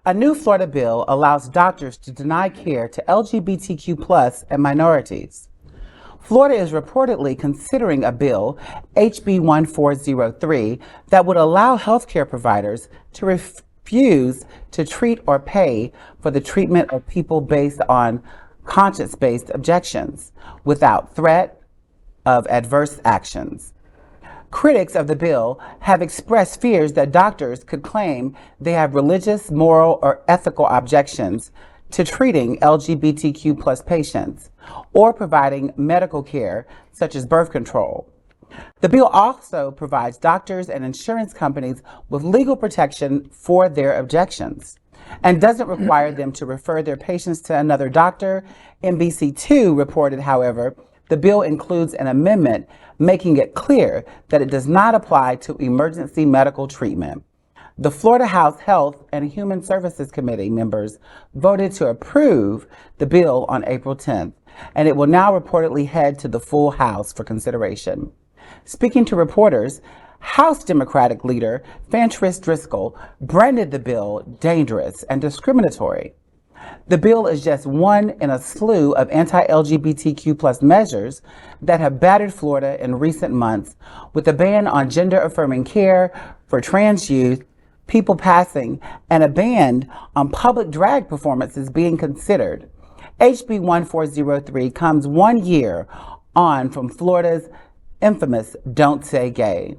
A new Florida bill allows doctors to deny care to LGBTQ+ and minorities. Florida is reportedly considering a bill, HB 1403, that would allow healthcare providers to refuse to treat or pay for the treatment of people based on conscience-based objections without threat of adverse actions. Critics of the bill have expressed fears that doctors could claim they have religious, moral, or ethical objections to treating LGBTQ+ patients or providing medical care such as birth control. The bill also provides doctors and insurance companies with legal protection for their objections and doesn't require them to refer their patients to another doctor. NBC2 reported, however, the bill includes an amendment making it clear that it does not apply to emergency medical treatment. The Florida House Health and Human Services Committee members voted to approve the bill on April 10th, and it will now reportedly head to the full House for consideration. Speaking to reporters, House Democratic leader Fantris Driscoll branded the bill dangerous and discriminatory. The bill is just one in a slew of anti-LGBTQ+ measures that have battered Florida in recent months, with a ban on gender-affirming care for trans youth, people passing, and a ban on public drag performances being considered. HB 1403 comes 1 year on from Florida's infamous Don't Say Gay.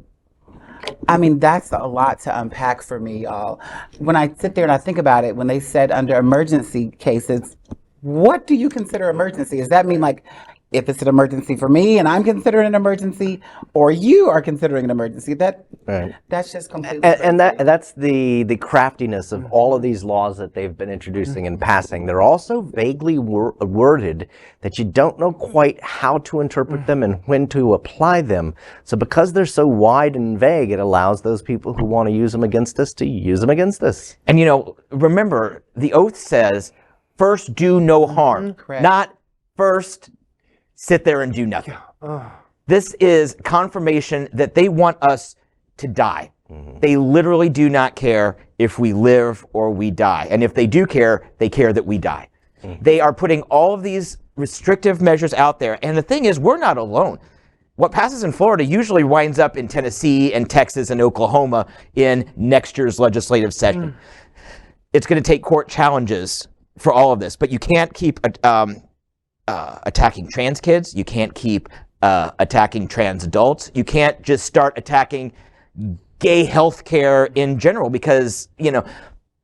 I mean, that's a lot to unpack for me, y'all. When I sit there and I think about it, when they said under emergency cases, what do you consider emergency? Does that mean like if it's an emergency for me and I'm considering an emergency, or you are considering an emergency? That's just completely and that's the craftiness of all of these laws that they've been introducing and passing. They're also vaguely worded that you don't know quite how to interpret them and when to apply them. So because they're so wide and vague, it allows those people who want to use them against us to use them against us. And remember, the oath says, first do no harm, not first sit there and do nothing. This is confirmation that they want us to die. They literally do not care if we live or we die. And if they do care, they care that we die. They are putting all of these restrictive measures out there. And the thing is, we're not alone. What passes in Florida usually winds up in Tennessee and Texas and Oklahoma in next year's legislative session. It's going to take court challenges for all of this, but you can't keep attacking trans kids. You can't keep attacking trans adults. You can't just start attacking gay health care in general because,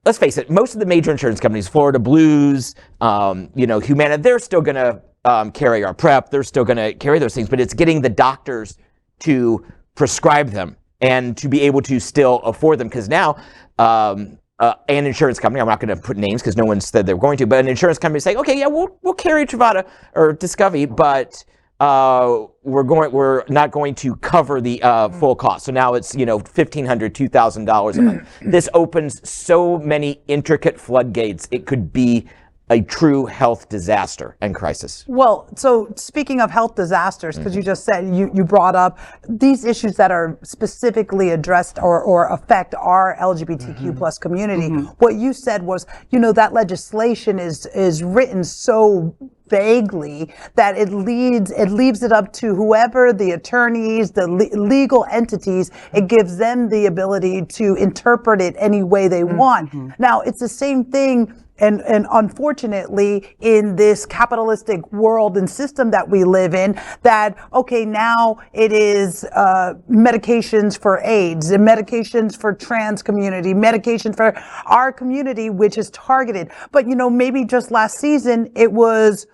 let's face it, most of the major insurance companies, Florida Blues, Humana, they're still going to carry our PrEP. They're still going to carry those things, but it's getting the doctors to prescribe them and to be able to still afford them because now an insurance company, I'm not going to put names because no one said they were going to, but an insurance company is saying, okay, yeah, we'll carry Truvada or Discovery, but we're not going to cover the full cost. So now it's $1,500, $2,000 a month. This opens so many intricate floodgates. It could be a true health disaster and crisis. Well, so speaking of health disasters, because you just said, you brought up these issues that are specifically addressed or affect our LGBTQ plus community. What you said was, that legislation is written so vaguely that it leaves it up to whoever, the attorneys, the legal entities. It gives them the ability to interpret it any way they want. Now, it's the same thing. And unfortunately, in this capitalistic world and system that we live in, that, okay, now it is medications for AIDS, and medications for trans community, medication for our community, which is targeted. But, maybe just last season, it was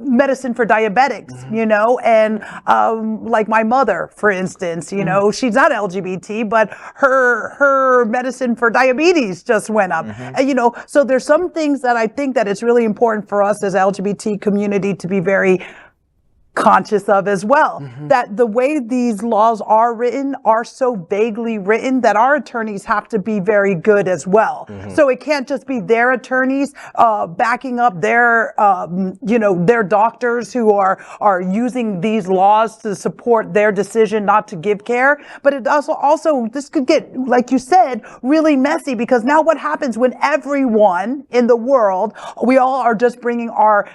medicine for diabetics, and like my mother, for instance, she's not LGBT, but her medicine for diabetes just went up. And, so there's some things that I think that it's really important for us as LGBT community to be very conscious of as well, that the way these laws are written are so vaguely written that our attorneys have to be very good as well. So it can't just be their attorneys backing up their, their doctors who are using these laws to support their decision not to give care. But it also this could get, like you said, really messy, because now what happens when everyone in the world, we all are just bringing our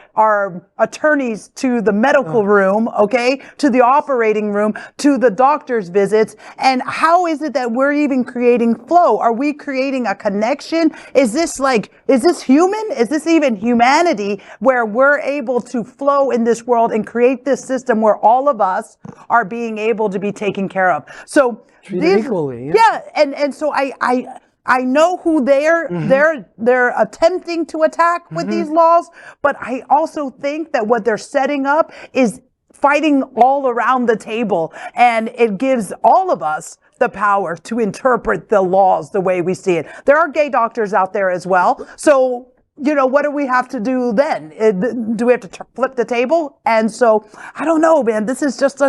attorneys to the medical room, okay, to the operating room, to the doctor's visits. And how is it that we're even creating flow? Are we creating a connection? Is this human? Is this even humanity, where we're able to flow in this world and create this system where all of us are being able to be taken care of? So treated equally. And so I know who they're attempting to attack with these laws, but I also think that what they're setting up is fighting all around the table, and it gives all of us the power to interpret the laws the way we see it. There are gay doctors out there as well, so what do we have to do then? Do we have to flip the table? And so I don't know, man. This is just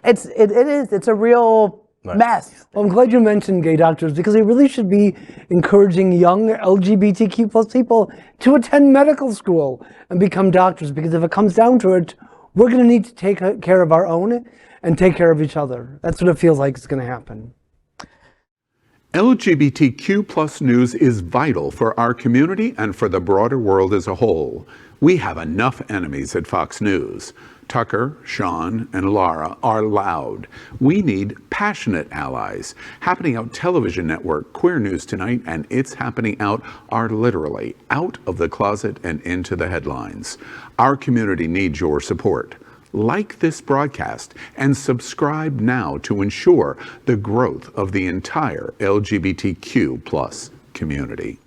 it's a real mess. Well, I'm glad you mentioned gay doctors, because they really should be encouraging young LGBTQ plus people to attend medical school and become doctors, because if it comes down to it, we're going to need to take care of our own and take care of each other. That's what it feels like is going to happen. LGBTQ plus news is vital for our community and for the broader world as a whole. We have enough enemies at Fox News. Tucker, Sean, and Lara are loud. We need passionate allies. Happening Out Television Network, Queer News Tonight, and It's Happening Out are literally out of the closet and into the headlines. Our community needs your support. Like this broadcast and subscribe now to ensure the growth of the entire LGBTQ plus community.